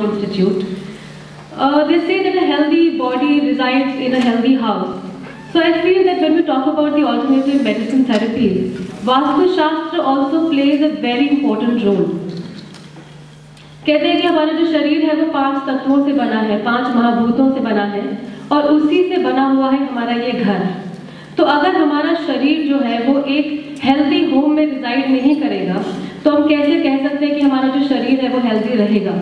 Institute. They say that a healthy body resides in a healthy house. So I feel that when we talk about the alternative medicine therapies, Vastu Shastra also plays a very important role. कहते हैं कि हमारा जो शरीर है वो 5 तत्वों से बना है, 5 महाभूतों से बना है और उसी से बना हुआ है हमारा ये घर। तो अगर हमारा शरीर जो है वो एक हेल्दी होम में रिजाइड नहीं करेगा तो हम कैसे कह सकते हैं कि हमारा जो शरीर है वो हेल्दी रहेगा।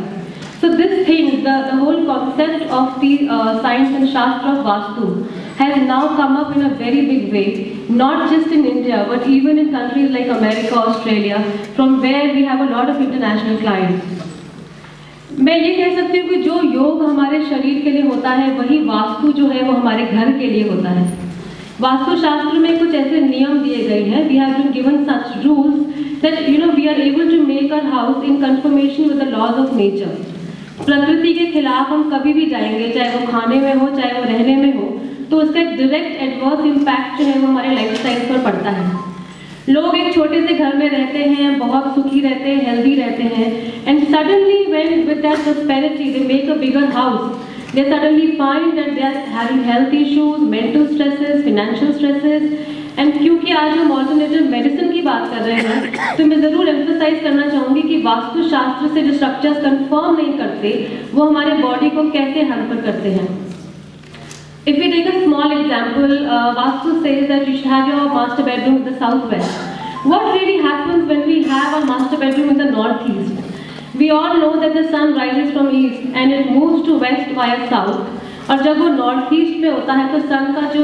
So this thing, the whole concept of the science and Shastra of Vastu has now come up in a very big way, not just in India but even in countries like America, Australia, from where we have a lot of international clients. मैं ये कह सकती हूँ कि जो योग हमारे शरीर के लिए होता है वही वास्तु जो है वो हमारे घर के लिए होता है। वास्तु शास्त्र में कुछ ऐसे नियम दिए गए हैं, we have been given such rules that we are able to make our house in conformation with the laws of nature. प्रकृति के खिलाफ हम कभी भी जाएंगे, चाहे वो खाने में हो चाहे वो रहने में हो, तो उसका एक डायरेक्ट एडवर्स इम्पैक्ट जो है वो हमारे लाइफस्टाइल पर पड़ता है। लोग एक छोटे से घर में रहते हैं, बहुत सुखी रहते हैं, हेल्दी रहते हैं, and suddenly when with that prosperity they make a bigger house, they suddenly find that they are having health issues, mental stresses, financial stresses, and क्योंकि आज हम ऑल्टरनेटिव मेडिसिन की बात कर रहे हैं तो मैं ज़रूर एम्फसाइज करना चाहूँगी कि वास्तु शास्त्र से जो स्ट्रक्चर्स कंफर्म नहीं करते वो हमारे बॉडी को कैसे हैम्पर करते हैं। If we take a small example, Vastu says that you should have your master bedroom in the southwest. What really happens when we have our master bedroom in the northeast? We all know that the sun rises from east and it moves to west via south. और जब वो north east पे होता है तो सन का जो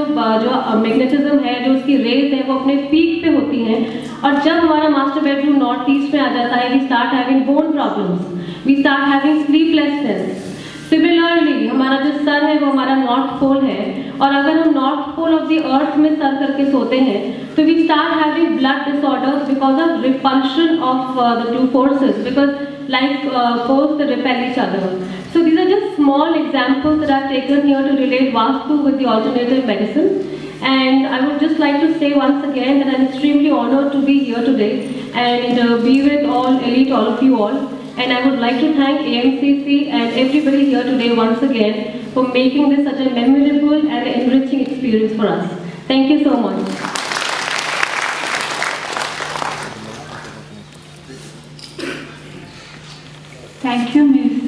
magnetism है, जो उसकी रेज है वो अपने पीक पे होती हैं, और जब हमारा मास्टर बेडरूम नॉर्थ ईस्ट में आ जाता है we start having bone problems, we start having sleeplessness. Similarly हमारा जो सर है वो हमारा नॉर्थ पोल है, और अगर हम north pole of the earth में सर करके सोते हैं तो we start having blood disorders because of repulsion of the two forces, because like both repel each other. So these are just small examples that I've taken here to relate Vastu with the alternative medicine, and I would just like to say once again that I'm extremely honored to be here today and be with all of you all, and I would like to thank AMCC and everybody here today once again for making this such a memorable and enriching experience for us. Thank you so much. Thank you, Ms.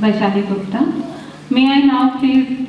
Vaishali Gupta. May I now please